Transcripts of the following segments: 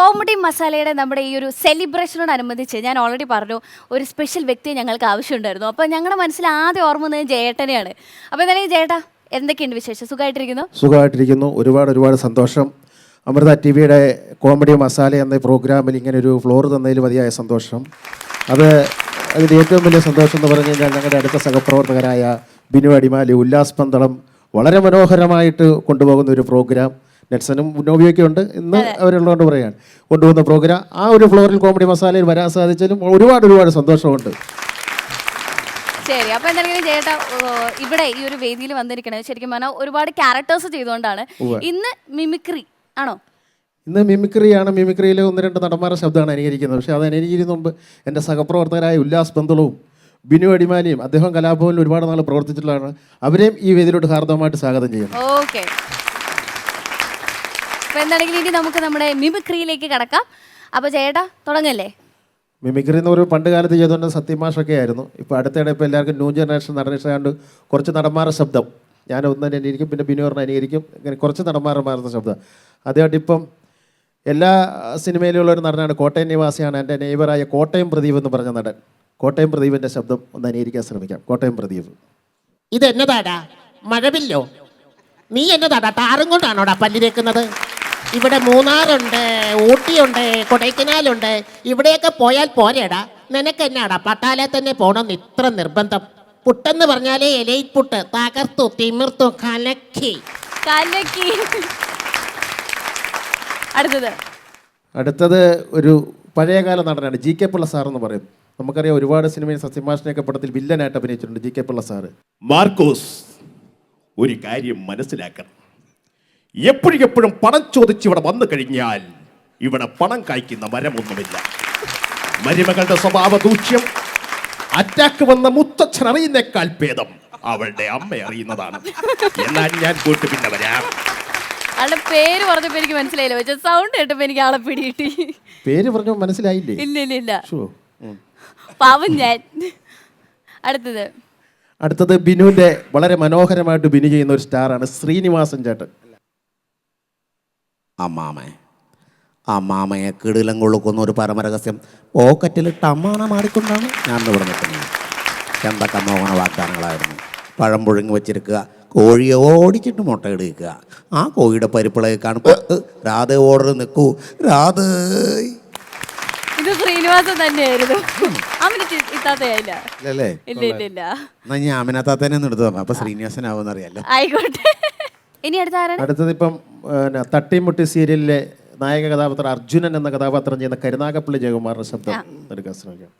Comedy മസാലയുടെ നമ്മുടെ ഈ ഒരു സെലിബ്രേഷനോടനുബന്ധിച്ച് ഞാൻ ഓൾറെഡി പറഞ്ഞു ഒരു സ്പെഷ്യൽ വ്യക്തിയെ ഞങ്ങൾക്ക് ആവശ്യമുണ്ടായിരുന്നു. അപ്പോൾ ഞങ്ങളുടെ മനസ്സിൽ ആദ്യം ഓർമ്മ വന്നത് ജയേട്ടനെയാണ്. അപ്പോൾ എന്തായാലും ജയേട്ടാ എന്തൊക്കെയുണ്ട് വിശേഷം? സുഖമായിട്ടിരിക്കുന്നു. ഒരുപാട് സന്തോഷം. അമൃത ടിവിയുടെ കോമഡി മസാല എന്ന പ്രോഗ്രാമിൽ ഇങ്ങനെ ഒരു ഫ്ലോർ തന്നതിൽ മതിയായ സന്തോഷം. അതിൻ്റെ ഏറ്റവും വലിയ സന്തോഷം എന്ന് പറഞ്ഞു കഴിഞ്ഞാൽ ഞങ്ങളുടെ അടുത്ത സഹപ്രവർത്തകരായ ബിനു അടിമാലി, ഉല്ലാസ് പന്തളം വളരെ മനോഹരമായിട്ട് കൊണ്ടുപോകുന്ന ഒരു പ്രോഗ്രാം. നെറ്റ്സനും നോബിയൊക്കെ ഉണ്ട്, ഇന്ന് അവരുള്ളതുകൊണ്ട് പറയുകയാണ് കൊണ്ടുപോകുന്ന പ്രോഗ്രാം. ആ ഒരു ഫ്ലോറിൽ കോമഡി മസാലയിൽ വരാൻ സാധിച്ചാലും ഒരുപാട് സന്തോഷമുണ്ട്. ശരി, അപ്പോൾ എന്തായാലും ചേട്ടാ ഇവിടെ ഈ ഒരു വേദിയിൽ വന്നിരിക്കണത് ശരിക്കും പറഞ്ഞാൽ ഒരുപാട് ക്യാരക്ടേഴ്സ് ചെയ്തുകൊണ്ടാണ്. ഇന്ന് മിമിക്രി ആണോ? ഇന്ന് മിമിക്രിയാണ്. മിമിക്രിയിലെ 1-2 നടന്മാരുടെ ശബ്ദമാണ് അനുകരിക്കുന്നത്. പക്ഷേ അത് അനുകരിക്കുന്നതിന് മുമ്പ് എൻ്റെ സഹപ്രവർത്തകരായ ഉല്ലാസ് പന്തളവും ബിനു അടിമാലിയും അദ്ദേഹം കലാഭവനിൽ ഒരുപാട് നാൾ പ്രവർത്തിച്ചിട്ടുള്ളതാണ്. അവരെയും ഈ വേദിയിലോട്ട് ഹാർദവമായിട്ട് സ്വാഗതം ചെയ്യുന്നു. ഓക്കെ, അപ്പോൾ എന്താണെങ്കിലും ഇനി നമുക്ക് നമ്മുടെ മിമിക്രിയിലേക്ക് കടക്കാം. അപ്പോൾ ചേട്ടാ തുടങ്ങല്ലേ? മിമിക്രി എന്ന് ഒരു പണ്ട് കാലത്ത് ചെയ്തുകൊണ്ട് സത്യമാഷൊക്കെ ആയിരുന്നു. ഇപ്പോൾ അടുത്തിടെ ഇപ്പോൾ എല്ലാവർക്കും ന്യൂ ജനറേഷൻ നടനിഷ്ടാണ്ട് കുറച്ച് നടന്മാരുടെ ശബ്ദം ഞാൻ ഒന്ന് തന്നെ അനുകരിക്കും, പിന്നെ ബിനുവറിനെ അനുകരിക്കും. ഇങ്ങനെ കുറച്ച് നടന്മാരുടെ ശബ്ദം ആദ്യമായിട്ട് ഇപ്പം എല്ലാ സിനിമയിലുള്ള ഒരു നടനാണ്. കോട്ടയം നിവാസിയാണ് എൻ്റെ നെയ്ബറായ കോട്ടയം പ്രദീപ് എന്ന് പറഞ്ഞ നടൻ. കോട്ടയം പ്രദീപിൻ്റെ ശബ്ദം ഒന്ന് അനുകരിക്കാൻ ശ്രമിക്കാം. കോട്ടയം പ്രദീപ്. ഇത് എന്നതാടാ, മഴവില്ലോ? നീ എന്നതാടാ ടാറും കൊണ്ടാണോടാ പല്ലിരക്കുന്നത്? ഇവിടെ മൂന്നാറുണ്ട്, ഊട്ടിയുണ്ട്, കൊടൈക്കനാലുണ്ട്. ഇവിടെയൊക്കെ പോയാൽ പോരേടാ. നിനക്ക് എന്നാടാ പട്ടാലയിൽ തന്നെ പോകണമെന്ന് ഇത്ര നിർബന്ധം? പുട്ടെന്ന് പറഞ്ഞാലേ എലൈറ്റ് പുട്ട്, തകർത്തു തിമിർത്തു കലക്കി. അടുത്തത് ഒരു പഴയകാല നടനാണ്, ജി കെ പിള്ള സാർ എന്ന് പറയും. നമുക്കറിയാം ഒരുപാട് സിനിമയിൽ സത്യമാഷിനെയൊക്കെ പടത്തിൽ വില്ലനായിട്ട് അഭിനയിച്ചിട്ടുണ്ട് G K Pillai sir. Markose, ഒരു കാര്യം മനസ്സിലാക്കണം. എപ്പോഴും പണം ചോദിച്ച് ഇവിടെ വന്നു കഴിഞ്ഞാൽ ഇവിടെ പണം കായ്ക്കുന്ന മരമൊന്നുമില്ല. മരുമകളുടെ സ്വഭാവ ദൂഷ്യം അറ്റാക്ക് വന്ന മുത്തച്ഛൻ അറിയുന്നേക്കാൾ ഭേദം അവളുടെ അമ്മ അറിയുന്നതാണ്. എന്നാൽ ഞാൻ പോയിട്ട് പിന്നെ വരാം. ആളുടെ പേര് പറഞ്ഞപ്പോ എനിക്ക് മനസ്സിലായില്ല, പക്ഷെ സൗണ്ട് കേട്ടപ്പോ എനിക്ക് ആളെ പിടികിട്ടി. പേര് പറഞ്ഞു മനസ്സിലായില്ലേ? ഇല്ല. പാവം ഞാൻ. അടുത്തത് ബിനുവിന്റെ വളരെ മനോഹരമായിട്ട് ബിനു ചെയ്യുന്ന ഒരു സ്റ്റാറാണ് ശ്രീനിവാസൻ ചേട്ടൻ. അമ്മാമയെ കിടിലം കൊള്ളുക്കുന്ന ഒരു പരമരഹസ്യം പോക്കറ്റിലിട്ട് അമ്മാണ മാറിക്കൊണ്ടാണ് ഞാൻ ഇവിടെ നിൽക്കുന്നത്. എന്തൊക്കെ മോഹന വാഗ്ദാനങ്ങളായിരുന്നു. പഴം പുഴുങ്ങി വെച്ചിരിക്കുക, കോഴിയെ ഓടിച്ചിട്ട് മുട്ട ഇടിക്കുക, ആ കോഴിയുടെ പരിപ്പിളയെ കാണുമ്പോൾ രാധ ഓർഡർ നിൽക്കൂ രാധ. ഇത് ശ്രീനിവാസൻ തന്നെയായിരുന്നു. എന്നാ ഞാൻ അമിനത്താത്തനെ ഒന്ന് എടുത്തു അപ്പൊ ശ്രീനിവാസനാവുമെന്ന് അറിയാലോ. ആയിക്കോട്ടെ. ഇനി അടുത്തത് ഇപ്പം തട്ടിമുട്ടി സീരിയലിലെ നായക കഥാപാത്രം അർജുനൻ എന്ന കഥാപാത്രം ചെയ്യുന്ന കരുനാഗപ്പള്ളി ജയകുമാറിന്റെ ശബ്ദം എടുക്കാൻ ശ്രമിക്കാം.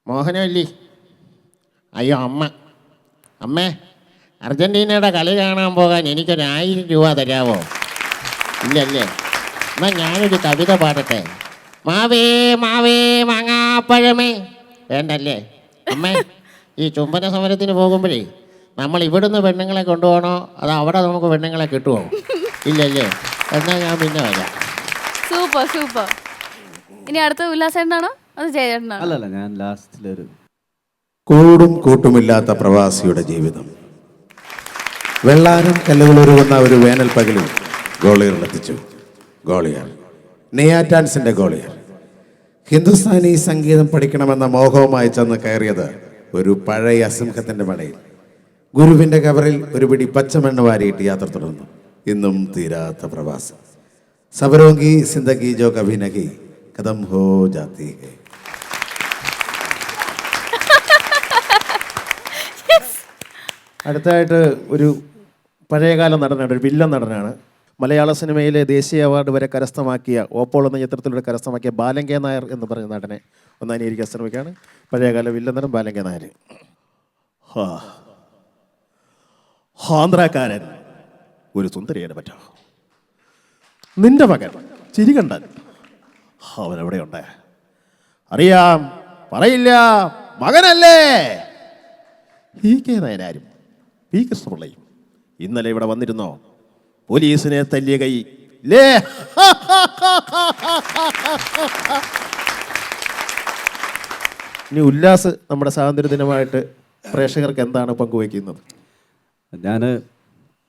മോഹനല്ലേ? അയ്യോ അമ്മേ, അർജന്റീനയുടെ കളി കാണാൻ പോകാൻ എനിക്കൊരു 1000 രൂപ തരാമോ? ഇല്ലല്ലേ? എന്നാൽ ഞാനൊരു കവിത പാടട്ടെ. മാവേ മാവേ മാങ്ങാപ്പഴമേ. വേണ്ടല്ലേ? അമ്മേ, ഈ ചുംബന സമരത്തിന് പോകുമ്പോഴേ നമ്മൾ ഇവിടുന്ന് പെണ്ണുങ്ങളെ കൊണ്ടുപോകണോ അതോ അവിടെ നമുക്ക് പെണ്ണുങ്ങളെ കിട്ടുമോ? ഇല്ലല്ലേ? എന്നാൽ ഞാൻ പിന്നെ വരാം. സൂപ്പർ. ഇനി അടുത്ത ഉല്ലാസേട്ടനാണോ അത് ജയേട്ടനാണോ? അല്ലല്ല, ഞാൻ ലാസ്റ്റിലൊരു കൂടും കൂട്ടുമില്ലാത്ത പ്രവാസിയുടെ ജീവിതം. വെള്ളാരം കല്ലുകളൊരുകുന്ന ഒരു വേനൽ പകലിൽ ഗോളിയറിലെത്തിച്ചു. ഗോളിയർ നെയ്യാറ്റാൻസിന്റെ ഗോളിയർ ഹിന്ദുസ്ഥാനി സംഗീതം പഠിക്കണമെന്ന മോഹവുമായി ചെന്ന് കയറിയത് ഒരു പഴയ അസിംഹത്തിന്റെ പടയിൽ. ഗുരുവിന്റെ കവറിൽ ഒരു പിടി പച്ചമണ്ണ് വാരിയിട്ട് യാത്ര തുടർന്നു. ഇന്നും തീരാത്ത പ്രവാസം. സബരോങ്കി സിന്ദഗി ജോ കഭി നഹി കദം ഹോ ജാതി ഹൈ. അടുത്തതായിട്ട് ഒരു പഴയകാല നടനാണ്, ഒരു വില്ലൻ നടനാണ്. മലയാള സിനിമയിലെ ദേശീയ അവാർഡ് വരെ കരസ്ഥമാക്കിയ, ഓപ്പോൾ എന്ന ചിത്രത്തിലൂടെ കരസ്ഥമാക്കിയ ബാലൻ നായർ എന്ന് പറഞ്ഞ നടനെ ഒന്ന് അനുകരിക്കാൻ ശ്രമിക്കുകയാണ്. പഴയകാല വില്ലൻ നടൻ ബാലൻ നായർ. ആന്ധ്രാക്കാരൻ ഒരു സുന്ദരിയെ പറ്റോ? നിന്റെ മകൻ ചിരികണ്ടൻ അവനെവിടെയുണ്ട്? അറിയാം, പറയില്ല, മകനല്ലേ? ഈ കെ നയനാരും പി കൃഷ്ണപിള്ളയും ഇന്നലെ ഇവിടെ വന്നിരുന്നോ? പോലീസിനെ തല്ലിയ കൈ ലേ. ഇനി ഉല്ലാസ് നമ്മുടെ സ്വാതന്ത്ര്യ ദിനമായിട്ട് പ്രേക്ഷകർക്ക് എന്താണ് പങ്കുവയ്ക്കുന്നത്? ഞാൻ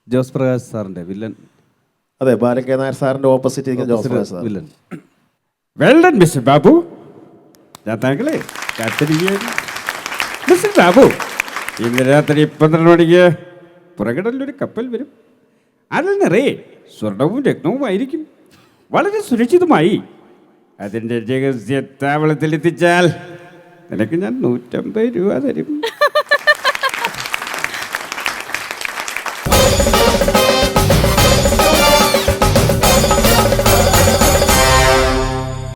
ജോസ് പ്രകാശ് സാറിൻ്റെ വില്ലൻ അതെ, ബാലൻ കെ നായർ സാറിന്റെ ഓപ്പോസിറ്റ് ഇരിക്കുന്ന Joseph sir. Villain. Well done mister Babu. ഞാൻ താങ്കളെ കാത്തിരിക്കുകയാണ്. മിസ്റ്റർ ബാബു, ഇന്ന് രാത്രി 12 മണിക്ക് പുറകടലിലൊരു കപ്പൽ വരും. അതിൽ നിറയെ സ്വർണവും രത്നവുമായിരിക്കും. വളരെ സുരക്ഷിതമായി അതിൻ്റെ രഹസ്യ താവളത്തിൽ എത്തിച്ചാൽ നിനക്ക് ഞാൻ 150 രൂപ തരും.